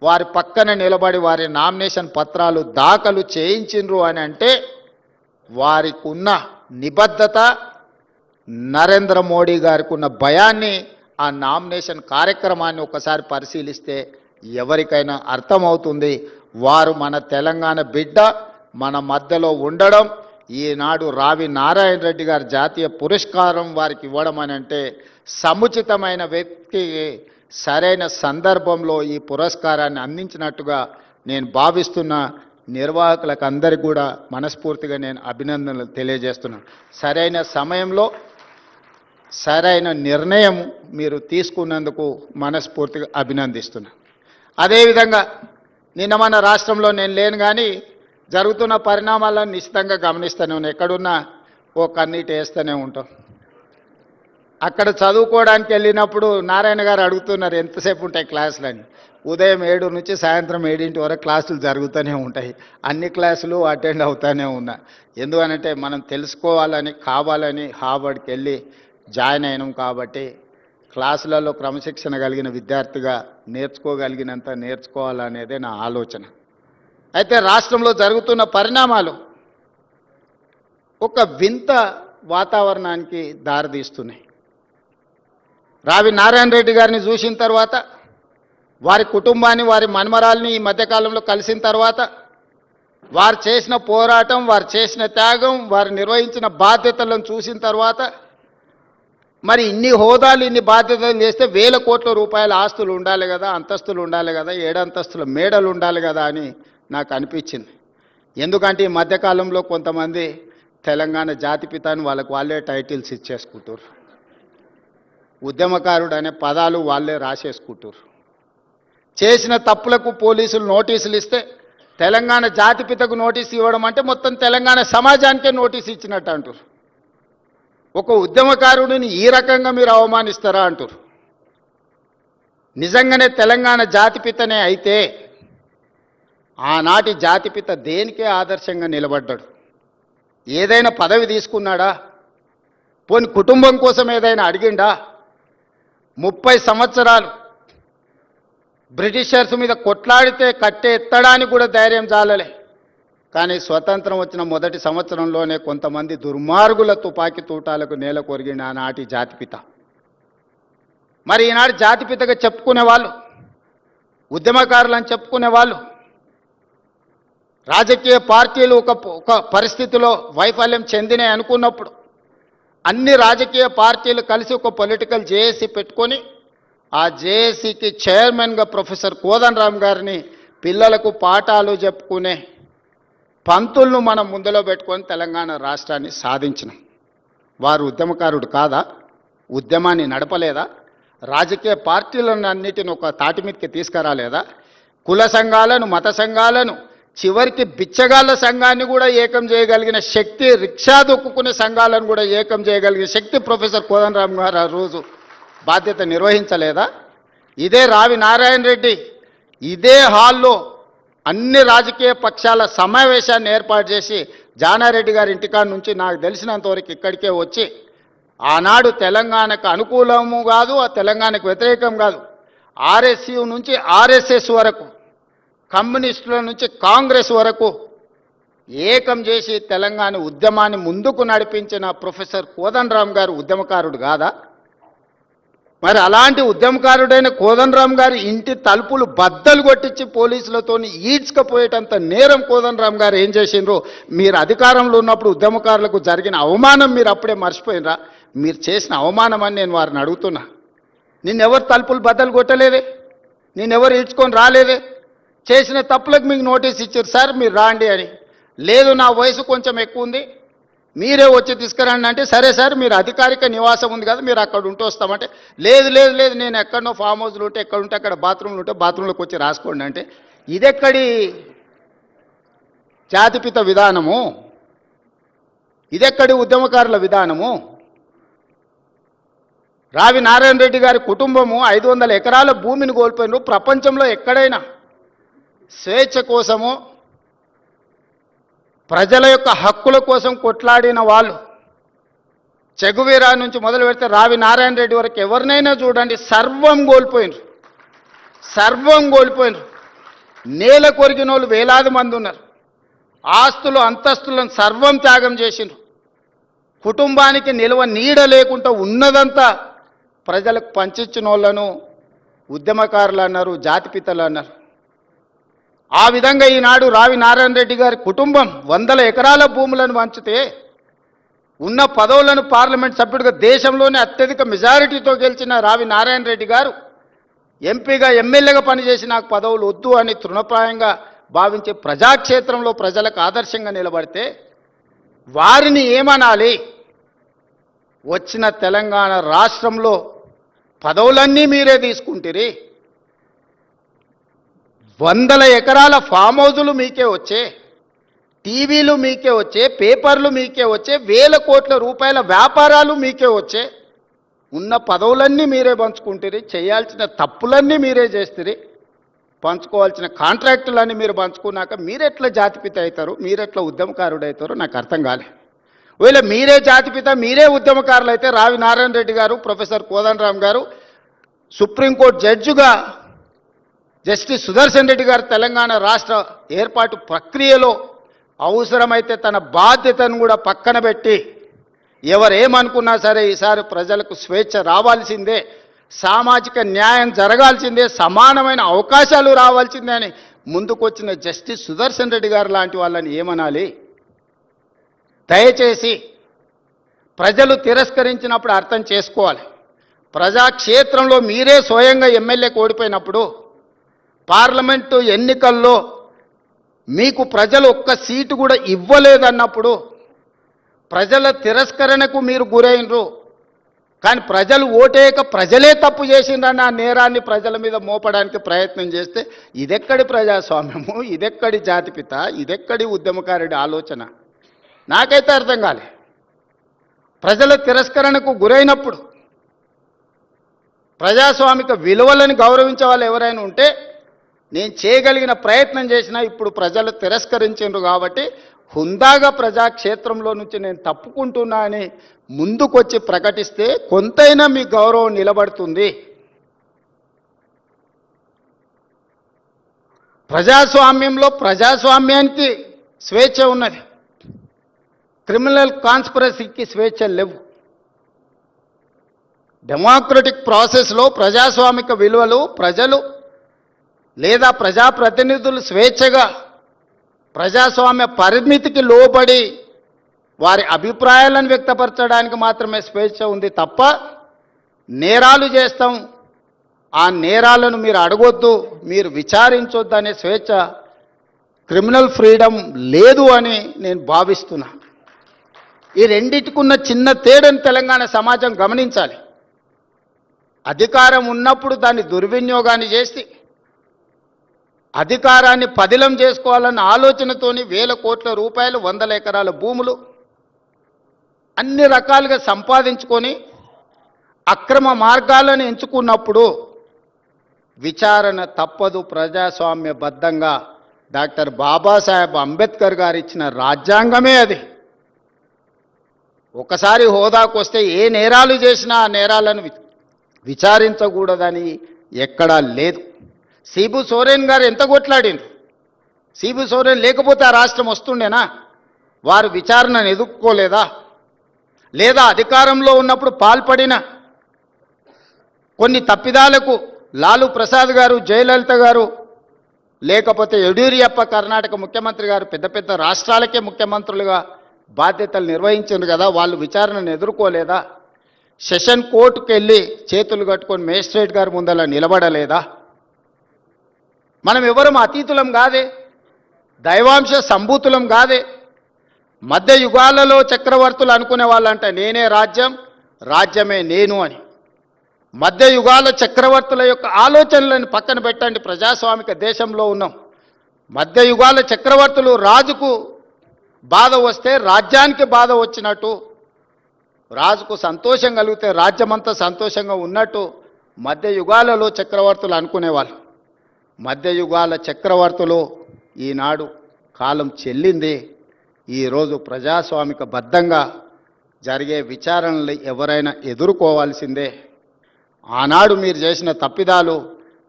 వారి పక్కన నిలబడి వారి నామినేషన్ పత్రాలు దాఖలు చేయించిండ్రు అని అంటే వారికి ఉన్న నిబద్ధత, నరేంద్ర మోడీ గారికి ఉన్న భయాన్ని ఆ నామినేషన్ కార్యక్రమాన్ని ఒకసారి పరిశీలిస్తే ఎవరికైనా అర్థమవుతుంది. వారు మన తెలంగాణ బిడ్డ, మన మధ్యలో ఉండడం, ఈనాడు రావి నారాయణ రెడ్డి గారి జాతీయ పురస్కారం వారికి ఇవ్వడం అని అంటే సముచితమైన వ్యక్తి సరైన సందర్భంలో ఈ పురస్కారాన్ని అందించినట్టుగా నేను భావిస్తున్న నిర్వాహకులకు అందరికీ కూడా మనస్ఫూర్తిగా నేను అభినందనలు తెలియజేస్తున్నాను. సరైన సమయంలో సరైన నిర్ణయం మీరు తీసుకున్నందుకు మనస్ఫూర్తిగా అభినందిస్తున్నాను. అదేవిధంగా నిన్న మన రాష్ట్రంలో నేను లేను కానీ జరుగుతున్న పరిణామాలను నిశ్చితంగా గమనిస్తూనే ఉన్నాం. ఎక్కడున్నా ఓ కన్నీటి వేస్తూనే ఉంటాం. అక్కడ చదువుకోవడానికి వెళ్ళినప్పుడు నారాయణ గారు అడుగుతున్నారు ఎంతసేపు ఉంటాయి క్లాసులని. ఉదయం 7 నుంచి సాయంత్రం 7 వరకు క్లాసులు జరుగుతూనే ఉంటాయి. అన్ని క్లాసులు అటెండ్ అవుతూనే ఉన్నా. ఎందుకనంటే మనం తెలుసుకోవాలని కావాలని హార్వర్డ్కి వెళ్ళి జాయిన్ అయినాం కాబట్టి క్లాసులలో క్రమశిక్షణ కలిగిన విద్యార్థిగా నేర్చుకోగలిగినంత నేర్చుకోవాలనేదే నా ఆలోచన. అయితే రాష్ట్రంలో జరుగుతున్న పరిణామాలు ఒక వింత వాతావరణానికి దారితీస్తున్నాయి. రావి నారాయణ రెడ్డి గారిని చూసిన తర్వాత, వారి కుటుంబాన్ని వారి మన్మరాల్ని ఈ మధ్యకాలంలో కలిసిన తర్వాత, వారు చేసిన పోరాటం, వారు చేసిన త్యాగం, వారు నిర్వహించిన బాధ్యతలను చూసిన తర్వాత, మరి ఇన్ని హోదాలు ఇన్ని బాధ్యతలు చేస్తే వేల కోట్ల రూపాయల ఆస్తులు ఉండాలి కదా, అంతస్తులు ఉండాలి కదా, 7 అంతస్తుల మేడలు ఉండాలి కదా అని నాకు అనిపించింది. ఎందుకంటే ఈ మధ్యకాలంలో కొంతమంది తెలంగాణ జాతిపిత అని వాళ్ళే టైటిల్స్ ఇచ్చేసుకుంటారు. ఉద్యమకారుడు అనే పదాలు వాళ్ళే రాసేసుకుంటారు. చేసిన తప్పులకు పోలీసులు నోటీసులు ఇస్తే తెలంగాణ జాతిపితకు నోటీసు ఇవ్వడం అంటే మొత్తం తెలంగాణ సమాజానికే నోటీసు ఇచ్చినట్టు అంటారు. ఒక ఉద్యమకారుడిని ఈ రకంగా మీరు అవమానిస్తారా అంటారు. నిజంగానే తెలంగాణ జాతిపితనే అయితే ఆనాటి జాతిపిత దేనికే ఆదర్శంగా నిలబడ్డాడు? ఏదైనా పదవి తీసుకున్నాడా? పోని కుటుంబం కోసం ఏదైనా అడిగిండా? 30 సంవత్సరాలు బ్రిటిషర్స్ మీద కొట్లాడితే కట్టె ఎత్తడానికి కూడా ధైర్యం చాలలే. కానీ స్వతంత్రం వచ్చిన మొదటి సంవత్సరంలోనే కొంతమంది దుర్మార్గుల తుపాకీ తూటాలకు నేల కొరిగిన ఆనాటి జాతిపిత. మరి ఈనాడు జాతిపితగా చెప్పుకునే వాళ్ళు, ఉద్యమకారులని చెప్పుకునే వాళ్ళు, రాజకీయ పార్టీలు ఒక పరిస్థితిలో వైఫల్యం చెందినాయి అనుకున్నప్పుడు అన్ని రాజకీయ పార్టీలు కలిసి ఒక పొలిటికల్ జేఏసీ పెట్టుకొని ఆ జేఏసీకి చైర్మన్గా ప్రొఫెసర్ కోదండరామ్ గారిని పిల్లలకు పాఠాలు చెప్పుకునే పంతులను మనం ముందులో పెట్టుకొని తెలంగాణ రాష్ట్రాన్ని సాధించినాం. వారు ఉద్యమకారుడు కాదా? ఉద్యమాన్ని నడపలేదా? రాజకీయ పార్టీలను అన్నిటిని ఒక తాటి మీదకి తీసుకురాలేదా? కుల సంఘాలను, మత సంఘాలను, చివరికి బిచ్చగాళ్ళ సంఘాన్ని కూడా ఏకం చేయగలిగిన శక్తి, రిక్షా దొక్కుకునే సంఘాలను కూడా ఏకం చేయగలిగిన శక్తి ప్రొఫెసర్ కోదండరామ్ గారు ఆ రోజు బాధ్యత నిర్వహించలేదా? ఇదే రావి నారాయణ రెడ్డి ఇదే హాల్లో అన్ని రాజకీయ పక్షాల సమావేశాన్ని ఏర్పాటు చేసి జానారెడ్డి గారి ఇంటికాడ నుంచి నాకు తెలిసినంతవరకు ఇక్కడికే వచ్చి ఆనాడు తెలంగాణకు అనుకూలము కాదు, ఆ తెలంగాణకు వ్యతిరేకం కాదు, ఆర్ఎస్యు నుంచి ఆర్ఎస్ఎస్ వరకు, కమ్యూనిస్టుల నుంచి కాంగ్రెస్ వరకు ఏకం చేసి తెలంగాణ ఉద్యమాన్ని ముందుకు నడిపించిన ప్రొఫెసర్ కోదండరామ్ గారు ఉద్యమకారుడు కాదా? మరి అలాంటి ఉద్యమకారుడైన కోదండరామ్ గారి ఇంటి తలుపులు బద్దలు కొట్టించి పోలీసులతో ఈడ్చుకపోయేటంత నేరం కోదండరామ్ గారు ఏం చేసిండ్రో మీరు అధికారంలో ఉన్నప్పుడు ఉద్యమకారులకు జరిగిన అవమానం మీరు అప్పుడే మర్చిపోయినరా? మీరు చేసిన అవమానం అని నేను వారిని అడుగుతున్నా. నిన్నెవరు తలుపులు బద్దలు కొట్టలేదే, నేనెవరు ఈడ్చుకొని రాలేదే. చేసిన తప్పులకు మీకు నోటీస్ ఇచ్చారు, సార్ మీరు రాండి అని. లేదు నా వయసు కొంచెం ఎక్కువ ఉంది, మీరే వచ్చి తీసుకురండి అంటే, సరే సార్ మీరు అధికారిక నివాసం ఉంది కదా మీరు అక్కడ ఉంటూ వస్తామంటే, లేదు లేదు లేదు నేను ఎక్కడనో ఫామ్ హౌస్లు ఉంటే ఎక్కడ ఉంటే అక్కడ బాత్రూమ్లు ఉంటే బాత్రూంలోకి వచ్చి రాసుకోండి అంటే, ఇదెక్కడి జాతిపిత విధానము? ఇదెక్కడి ఉద్యమకారుల విధానము? రావి నారాయణ రెడ్డి గారి కుటుంబము 500 ఎకరాల భూమిని కోల్పోయినారు. ప్రపంచంలో ఎక్కడైనా స్వేచ్ఛ కోసము, ప్రజల యొక్క హక్కుల కోసం కొట్లాడిన వాళ్ళు, చెగువీరా నుంచి మొదలు పెడితే రావి నారాయణ రెడ్డి వరకు ఎవరినైనా చూడండి, సర్వం కోల్పోయినారు. సర్వం కోల్పోయినారు. నేల కొరిగిన వాళ్ళు వేలాది మంది ఉన్నారు. ఆస్తులు అంతస్తులను సర్వం త్యాగం చేసిండ్రు. కుటుంబానికి నిల్వ నీడ లేకుండా ఉన్నదంతా ప్రజలకు పంచిచ్చిన వాళ్ళను ఉద్యమకారులు అన్నారు, జాతిపితలు అన్నారు. ఆ విధంగా ఈనాడు రావి నారాయణ రెడ్డి గారి కుటుంబం 100 ఎకరాల భూములను పంచితే ఉన్న పదవులను పార్లమెంట్ సభ్యుడిగా దేశంలోనే అత్యధిక మెజారిటీతో గెలిచిన రావి నారాయణ రెడ్డి గారు ఎంపీగా ఎమ్మెల్యేగా పనిచేసి నాకు పదవులు వద్దు అని తృణప్రాయంగా భావించే ప్రజాక్షేత్రంలో ప్రజలకు ఆదర్శంగా నిలబడితే వారిని ఏమనాలి? వచ్చిన తెలంగాణ రాష్ట్రంలో పదవులన్నీ మీరే తీసుకుంటారు, 100 ఎకరాల ఫామ్ హౌజులు మీకే వచ్చే, టీవీలు మీకే వచ్చే, పేపర్లు మీకే వచ్చే, వేల కోట్ల రూపాయల వ్యాపారాలు మీకే వచ్చే, ఉన్న పదవులన్నీ మీరే పంచుకుంటారు, చేయాల్సిన తప్పులన్నీ మీరే చేస్తారు, పంచుకోవాల్సిన కాంట్రాక్టులన్నీ మీరు పంచుకున్నాక మీరెట్లా జాతిపిత అవుతారు, మీరెట్లా ఉద్యమకారుడు అవుతారో నాకు అర్థం కాలే. ఒకవేళ మీరే జాతిపిత, మీరే ఉద్యమకారులు అయితే రావి నారాయణ రెడ్డి గారు, ప్రొఫెసర్ కోదండరామ్ గారు సుప్రీంకోర్టు జడ్జిగా జస్టిస్ సుదర్శన్ రెడ్డి గారు తెలంగాణ రాష్ట్ర ఏర్పాటు ప్రక్రియలో అవసరమైతే తన బాధ్యతను కూడా పక్కన పెట్టి ఎవరేమనుకున్నా సరే ఈసారి ప్రజలకు స్వేచ్ఛ రావాల్సిందే, సామాజిక న్యాయం జరగాల్సిందే, సమానమైన అవకాశాలు రావాల్సిందే అని ముందుకొచ్చిన జస్టిస్ సుదర్శన్ రెడ్డి గారు లాంటి వాళ్ళని ఏమనాలి? దయచేసి ప్రజలు తిరస్కరించినప్పుడు అర్థం చేసుకోవాలి. ప్రజాక్షేత్రంలో మీరే స్వయంగా ఎమ్మెల్యేకి ఓడిపోయినప్పుడు, పార్లమెంటు ఎన్నికల్లో మీకు ప్రజలు ఒక్క సీటు కూడా ఇవ్వలేదన్నప్పుడు, ప్రజల తిరస్కరణకు మీరు గురైనరు, కానీ ప్రజలు ఓటేయక ప్రజలే తప్పు చేసిండ్రన్న ఆ నేరాన్ని ప్రజల మీద మోపడానికి ప్రయత్నం చేస్తే ఇదెక్కడి ప్రజాస్వామ్యము, ఇదెక్కడి జాతిపిత, ఇదెక్కడి ఉద్యమకారుడి ఆలోచన నాకైతే అర్థం కాలే. ప్రజల తిరస్కరణకు గురైనప్పుడు ప్రజాస్వామిక విలువలను గౌరవించే వాళ్ళు ఎవరైనా ఉంటే నేను చేయగలిగిన ప్రయత్నం చేసినా ఇప్పుడు ప్రజలు తిరస్కరించారు కాబట్టి హుందాగా ప్రజాక్షేత్రంలో నుంచి నేను తప్పుకుంటున్నా అని ముందుకొచ్చి ప్రకటిస్తే కొంతైనా మీ గౌరవం నిలబడుతుంది. ప్రజాస్వామ్యంలో ప్రజాస్వామ్యానికి స్వేచ్ఛ ఉన్నది, క్రిమినల్ కాన్స్పిరసీకి స్వేచ్ఛ లేవు. డెమోక్రటిక్ ప్రాసెస్లో ప్రజాస్వామిక విలువలు ప్రజలు లేదా ప్రజాప్రతినిధులు స్వేచ్ఛగా ప్రజాస్వామ్య పరిమితికి లోబడి వారి అభిప్రాయాలను వ్యక్తపరచడానికి మాత్రమే స్వేచ్ఛ ఉంది తప్ప నేరాలు చేస్తాం, ఆ నేరాలను మీరు అడగొద్దు, మీరు విచారించొద్దు అనే స్వేచ్ఛ, క్రిమినల్ ఫ్రీడమ్ లేదు అని నేను భావిస్తున్నా. ఈ రెండిటికున్న చిన్న తేడాను తెలంగాణ సమాజం గమనించాలి. అధికారం ఉన్నప్పుడు దాన్ని దుర్వినియోగాన్ని చేసి అధికారాన్ని పదిలం చేసుకోవాలన్న ఆలోచనతోని వేల కోట్ల రూపాయలు, వందల ఎకరాల భూములు అన్ని రకాలుగా సంపాదించుకొని అక్రమ మార్గాలను ఎంచుకున్నప్పుడు విచారణ తప్పదు. ప్రజాస్వామ్యబద్ధంగా డాక్టర్ బాబాసాహెబ్ అంబేద్కర్ గారు ఇచ్చిన రాజ్యాంగమే అది. ఒకసారి హోదాకు వస్తే ఏ నేరాలు చేసినా ఆ నేరాలను విచారించకూడదని ఎక్కడా లేదు. సిబు సోరెన్ గారు ఎంత కొట్లాడిండ్రు? సిబు సోరెన్ లేకపోతే ఆ రాష్ట్రం వస్తుండేనా? వారు విచారణను ఎదుర్కోలేదా? లేదా అధికారంలో ఉన్నప్పుడు పాల్పడిన కొన్ని తప్పిదాలకు లాలు ప్రసాద్ గారు, జయలలిత గారు, లేకపోతే యడ్యూరప్ప కర్ణాటక ముఖ్యమంత్రి గారు పెద్ద పెద్ద రాష్ట్రాలకే ముఖ్యమంత్రులుగా బాధ్యతలు నిర్వహించారు కదా, వాళ్ళు విచారణను ఎదుర్కోలేదా? సెషన్ కోర్టుకు వెళ్ళి చేతులు కట్టుకొని మేజిస్ట్రేట్ గారి ముందలా నిలబడలేదా? మనం ఎవరం అతీతులం కాదే, దైవాంశ సంభూతులం కాదే. మధ్య యుగాలలో చక్రవర్తులు అనుకునే వాళ్ళంట నేనే రాజ్యం, రాజ్యమే నేను అని. మధ్య యుగాల చక్రవర్తుల యొక్క ఆలోచనలను పక్కన పెట్టండి. ప్రజాస్వామిక దేశంలో ఉన్నాం. మధ్య యుగాల చక్రవర్తులు రాజుకు బాధ వస్తే రాజ్యానికి బాధ వచ్చినట్టు, రాజుకు సంతోషం కలిగితే రాజ్యమంతా సంతోషంగా ఉన్నట్టు మధ్య యుగాలలో చక్రవర్తులు అనుకునేవాళ్ళు. మధ్య యుగాల చక్రవర్తులు ఈనాడు కాలం చెల్లింది. ఈరోజు ప్రజాస్వామిక బద్ధంగా జరిగే విచారణలు ఎవరైనా ఎదుర్కోవాల్సిందే. ఆనాడు మీరు చేసిన తప్పిదాలు,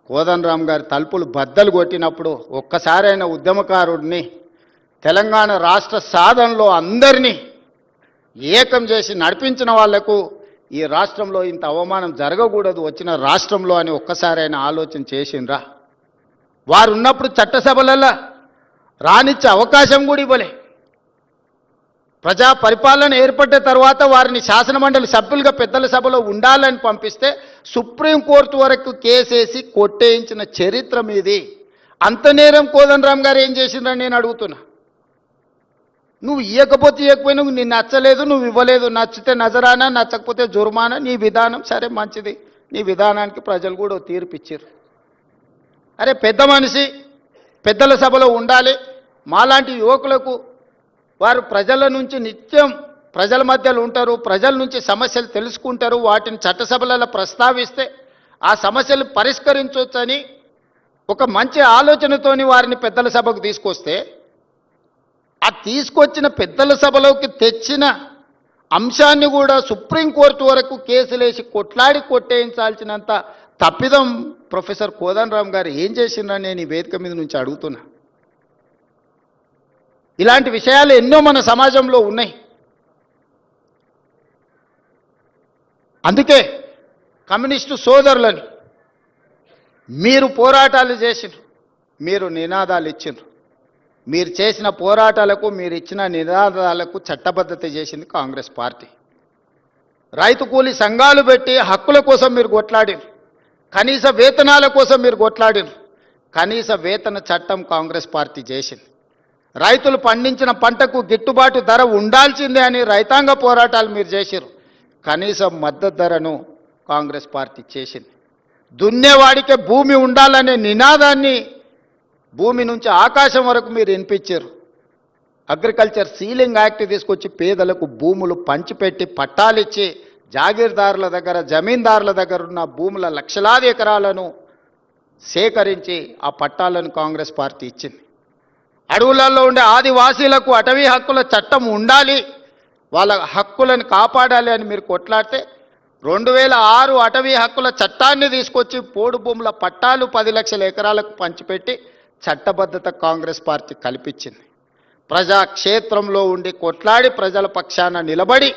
కోదండరామ్ గారి తలుపులు బద్దలు కొట్టినప్పుడు ఒక్కసారైన ఉద్యమకారుడిని, తెలంగాణ రాష్ట్ర సాధనలో అందరినీ ఏకం చేసి నడిపించిన వాళ్లకు ఈ రాష్ట్రంలో ఇంత అవమానం జరగకూడదు వచ్చిన రాష్ట్రంలో అని ఒక్కసారైనా ఆలోచన చేసిండ్రా? వారు ఉన్నప్పుడు చట్టసభలలో రానిచ్చే అవకాశం కూడా ఇవ్వలే. ప్రజా పరిపాలన ఏర్పడ్డ తర్వాత వారిని శాసనమండలి సభ్యులుగా పెద్దల సభలో ఉండాలని పంపిస్తే సుప్రీంకోర్టు వరకు కేసేసి కొట్టేయించిన చరిత్ర మీది. అంత నేరం కోదండరామ్ గారు ఏం చేసిండ్రని నేను అడుగుతున్నా. నువ్వు ఇవ్వకపోతే ఇవ్వకపోయినా నీకు నచ్చలేదు, నువ్వు ఇవ్వలేదు, నచ్చితే నజరానా, నచ్చకపోతే జుర్మానా, నీ విధానం సరే మంచిది, నీ విధానానికి ప్రజలు కూడా తీర్పు ఇచ్చారు. అరే పెద్ద మనిషి పెద్దల సభలో ఉండాలి, మాలాంటి యువకులకు వారు ప్రజల నుంచి నిత్యం ప్రజల మధ్యలో ఉంటారు, ప్రజల నుంచి సమస్యలు తెలుసుకుంటారు, వాటిని చట్టసభలలో ప్రస్తావిస్తే ఆ సమస్యలు పరిష్కరించవచ్చని ఒక మంచి ఆలోచనతోని వారిని పెద్దల సభకు తీసుకొస్తే, ఆ తీసుకొచ్చిన పెద్దల సభలోకి తెచ్చిన అంశాన్ని కూడా సుప్రీంకోర్టు వరకు కేసులేసి కొట్లాడి కొట్టేయించాల్సినంత తప్పిదం ప్రొఫెసర్ కోదండరామ్ గారు ఏం చేసిండ్రని నేను ఈ వేదిక మీద నుంచి అడుగుతున్నా. ఇలాంటి విషయాలు ఎన్నో మన సమాజంలో ఉన్నాయి. అందుకే కమ్యూనిస్టు సోదరులని మీరు పోరాటాలు చేసిండ్రు, మీరు నినాదాలు ఇచ్చిండ్రు, మీరు చేసిన పోరాటాలకు మీరు ఇచ్చిన నినాదాలకు చట్టబద్ధత చేసింది కాంగ్రెస్ పార్టీ. రైతు కూలీ సంఘాలు పెట్టి హక్కుల కోసం మీరు కొట్లాడిరు, కనీస వేతనాల కోసం మీరు కొట్లాడిరు. కనీస వేతన చట్టం కాంగ్రెస్ పార్టీ చేసింది. రైతులు పండించిన పంటకు గిట్టుబాటు ధర ఉండాల్సిందే అని రైతాంగ పోరాటాలు మీరు చేసిరు. కనీస మద్దతు ధరను కాంగ్రెస్ పార్టీ చేసింది. దున్నేవాడికే భూమి ఉండాలనే నినాదాన్ని భూమి నుంచి ఆకాశం వరకు మీరు వినిపించారు. అగ్రికల్చర్ సీలింగ్ యాక్ట్ తీసుకొచ్చి పేదలకు భూములు పంచిపెట్టి పట్టాలిచ్చి జాగీర్దారుల దగ్గర జమీందారుల దగ్గర ఉన్న భూముల లక్షలాది ఎకరాలను సేకరించి ఆ పట్టాలను కాంగ్రెస్ పార్టీ ఇచ్చింది. అడవులలో ఉండే ఆదివాసీలకు అటవీ హక్కుల చట్టం ఉండాలి, వాళ్ళ హక్కులను కాపాడాలి అని మీరు కొట్లాడితే 2006 అటవీ హక్కుల చట్టాన్ని తీసుకొచ్చి పోడు భూముల పట్టాలు 10 లక్షల ఎకరాలకు పంచిపెట్టి చట్టబద్ధత కాంగ్రెస్ పార్టీ కల్పించింది. ప్రజాక్షేత్రంలో ఉండి కొట్లాడి ప్రజల పక్షాన నిలబడి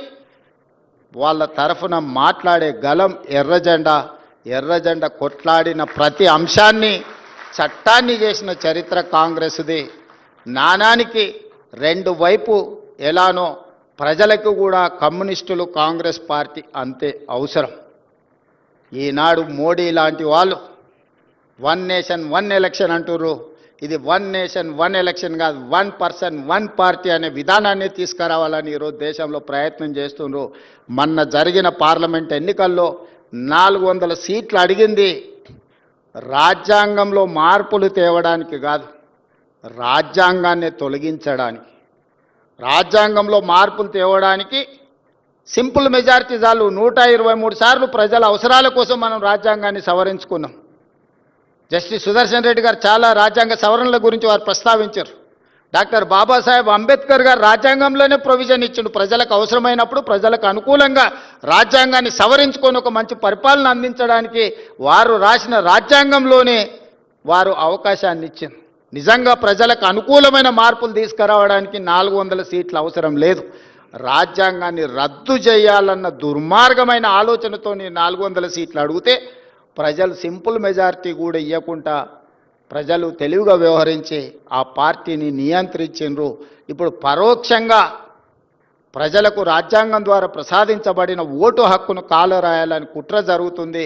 వాళ్ళ తరఫున మాట్లాడే గలం ఎర్రజెండా. ఎర్రజెండా కొట్లాడిన ప్రతి అంశాన్ని చట్టాన్ని చేసిన చరిత్ర కాంగ్రెస్ది. నాణానికి రెండు వైపు ఎలానో ప్రజలకు కూడా కమ్యూనిస్టులు కాంగ్రెస్ పార్టీ అంతే అవసరం. ఈనాడు మోడీ లాంటి వాళ్ళు 1 నేషన్ 1 ఎలక్షన్ అంటుర్రు. ఇది 1 నేషన్ 1 ఎలక్షన్ కాదు, 1 పర్సన్ 1 పార్టీ అనే విధానాన్ని తీసుకురావాలని ఈరోజు దేశంలో ప్రయత్నం చేస్తున్నారు. మొన్న జరిగిన పార్లమెంట్ ఎన్నికల్లో 400 సీట్లు అడిగింది రాజ్యాంగంలో మార్పులు తేవడానికి కాదు, రాజ్యాంగాన్ని తొలగించడానికి. రాజ్యాంగంలో మార్పులు తేవడానికి సింపుల్ మెజారిటీ చాలు. 123 సార్లు ప్రజల అవసరాల కోసం మనం రాజ్యాంగాన్ని సవరించుకున్నాం. జస్టిస్ సుదర్శన్ రెడ్డి గారు చాలా రాజ్యాంగ సవరణల గురించి వారు ప్రస్తావించారు. డాక్టర్ బాబాసాహెబ్ అంబేద్కర్ గారు రాజ్యాంగంలోనే ప్రొవిజన్ ఇచ్చిండు, ప్రజలకు అవసరమైనప్పుడు ప్రజలకు అనుకూలంగా రాజ్యాంగాన్ని సవరించుకొని ఒక మంచి పరిపాలన అందించడానికి వారు రాసిన రాజ్యాంగంలోనే వారు అవకాశాన్ని ఇచ్చింది. నిజంగా ప్రజలకు అనుకూలమైన మార్పులు తీసుకురావడానికి 400 సీట్లు అవసరం లేదు. రాజ్యాంగాన్ని రద్దు చేయాలన్న దుర్మార్గమైన ఆలోచనతో 400 సీట్లు అడిగితే ప్రజలు సింపుల్ మెజారిటీ కూడా ఇవ్వకుండా ప్రజలు తెలివిగా వ్యవహరించి ఆ పార్టీని నియంత్రించిండ్రు. ఇప్పుడు పరోక్షంగా ప్రజలకు రాజ్యాంగం ద్వారా ప్రసాదించబడిన ఓటు హక్కును కాలరాయాలని కుట్ర జరుగుతుంది.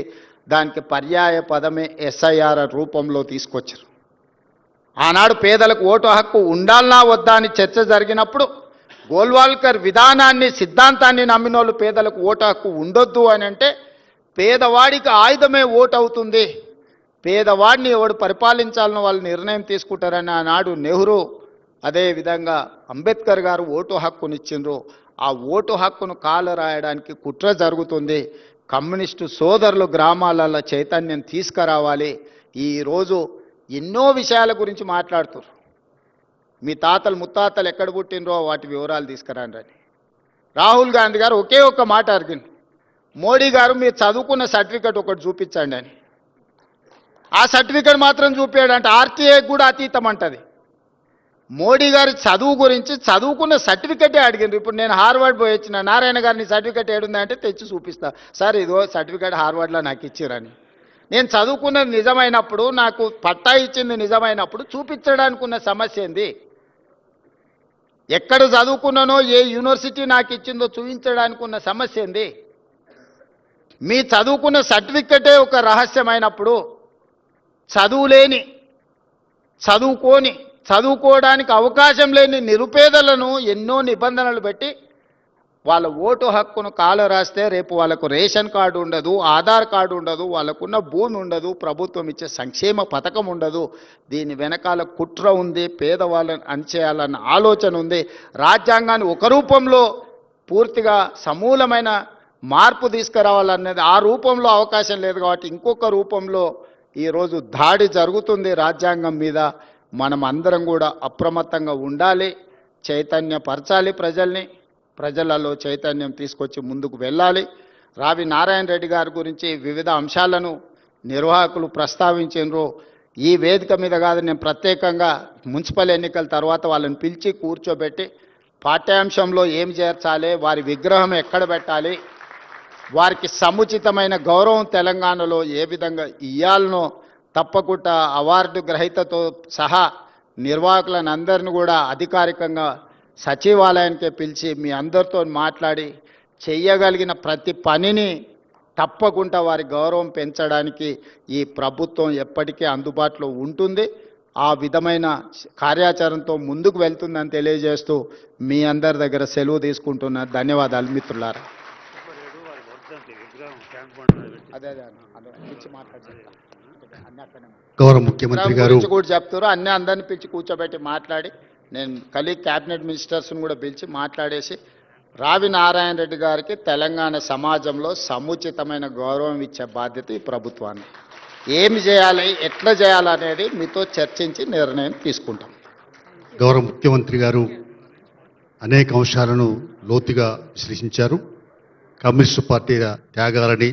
దానికి పర్యాయ పదమే ఎస్ఐఆర్ రూపంలో తీసుకొచ్చారు. ఆనాడు పేదలకు ఓటు హక్కు ఉండాలనా వద్దా అని చర్చ జరిగినప్పుడు గోల్వాల్కర్ విధానాన్ని సిద్ధాంతాన్ని నమ్మినోళ్ళు పేదలకు ఓటు హక్కు ఉండొద్దు అని అంటే పేదవాడికి ఆయుధమే ఓటు అవుతుంది, పేదవాడిని ఎవడు పరిపాలించాలని వాళ్ళు నిర్ణయం తీసుకుంటారని ఆనాడు నెహ్రూ అదేవిధంగా అంబేద్కర్ గారు ఓటు హక్కునిచ్చిండ్రు. ఆ ఓటు హక్కును కాలరాయడానికి కుట్ర జరుగుతుంది. కమ్యూనిస్టు సోదరులు గ్రామాలలో చైతన్యం తీసుకురావాలి. ఈరోజు ఎన్నో విషయాల గురించి మాట్లాడుతున్నారు. మీ తాతలు ముత్తాతలు ఎక్కడ పుట్టినరో వాటి వివరాలు తీసుకురండి అని రాహుల్ గాంధీ గారు ఒకే ఒక్క మాట అడిగింది, మోడీ గారు మీరు చదువుకున్న సర్టిఫికెట్ ఒకటి చూపించండి అని. ఆ సర్టిఫికెట్ మాత్రం చూపించాడంటే ఆర్టీఐ కూడా అతీతం అంటది. మోడీ గారి చదువు గురించి చదువుకున్న సర్టిఫికెటే అడిగింది. ఇప్పుడు నేను హార్వర్డ్ పోయి వచ్చిన, నారాయణ గారిని సర్టిఫికెట్ ఏడుందంటే తెచ్చి చూపిస్తా, సార్ ఇదో సర్టిఫికెట్ హార్వర్డ్లో నాకు ఇచ్చిరని. నేను చదువుకున్నది నిజమైనప్పుడు, నాకు పట్టా ఇచ్చింది నిజమైనప్పుడు చూపించడానికి ఉన్న సమస్య ఏంది? ఎక్కడ చదువుకున్నానో ఏ యూనివర్సిటీ నాకు ఇచ్చిందో చూపించడానికి ఉన్న సమస్య ఏంది? మీ చదువుకున్న సర్టిఫికెటే ఒక రహస్యమైనప్పుడు చదువుకోడానికి అవకాశం లేని నిరుపేదలను ఎన్నో నిబంధనలు పెట్టి వాళ్ళ ఓటు హక్కును కాల రాస్తే రేపు వాళ్ళకు రేషన్ కార్డు ఉండదు, ఆధార్ కార్డు ఉండదు, వాళ్ళకున్న భూమి ఉండదు, ప్రభుత్వం ఇచ్చే సంక్షేమ పథకం ఉండదు. దీని వెనకాల కుట్ర ఉంది, పేదవాళ్ళని అణచేయాలన్న ఆలోచన ఉంది. రాజ్యాంగాన్ని ఒక రూపంలో పూర్తిగా సమూలమైన మార్పు తీసుకురావాలనేది ఆ రూపంలో అవకాశం లేదు కాబట్టి ఇంకొక రూపంలో ఈరోజు దాడి జరుగుతుంది రాజ్యాంగం మీద. మనం అందరం కూడా అప్రమత్తంగా ఉండాలి, చైతన్యపరచాలి ప్రజలలో చైతన్యం తీసుకొచ్చి ముందుకు వెళ్ళాలి. రావి నారాయణ రెడ్డి గారి గురించి వివిధ అంశాలను నిర్వాహకులు ప్రస్తావించారు. ఈ వేదిక మీద కాదు, నేను ప్రత్యేకంగా మున్సిపల్ ఎన్నికల తర్వాత వాళ్ళని పిలిచి కూర్చోబెట్టి పాఠ్యాంశంలో ఏం చేర్చాలి, వారి విగ్రహం ఎక్కడ పెట్టాలి, వారికి సముచితమైన గౌరవం తెలంగాణలో ఏ విధంగా ఇయ్యాలనో తప్పకుండా అవార్డు గ్రహీతతో సహా నిర్వాహకులను అందరిని కూడా అధికారికంగా సచివాలయానికే పిలిచి మీ అందరితో మాట్లాడి చెయ్యగలిగిన ప్రతి పనిని తప్పకుండా వారి గౌరవం పెంచడానికి ఈ ప్రభుత్వం ఎప్పటికీ అందుబాటులో ఉంటుంది. ఆ విధమైన కార్యాచరణతో ముందుకు వెళ్తుందని తెలియజేస్తూ మీ అందరి దగ్గర సెలవు తీసుకుంటున్నా. ధన్యవాదాలు మిత్రులారా. గౌరవ ముఖ్యమంత్రి గారు కూడా చెప్తారు, అన్ని అందరిని పిలిచి కూర్చోబెట్టి మాట్లాడి నేను క్యాబినెట్ మినిస్టర్స్ని కూడా పిలిచి మాట్లాడేసి రావి నారాయణ రెడ్డి గారికి తెలంగాణ సమాజంలో సముచితమైన గౌరవం ఇచ్చే బాధ్యత ఈ ప్రభుత్వాన్ని. ఏమి చేయాలి, ఎట్లా చేయాలనేది మీతో చర్చించి నిర్ణయం తీసుకుంటాం. గౌరవ ముఖ్యమంత్రి గారు అనేక అంశాలను లోతుగా విశ్లేషించారు. కమ్యూనిస్టు పార్టీల త్యాగాలని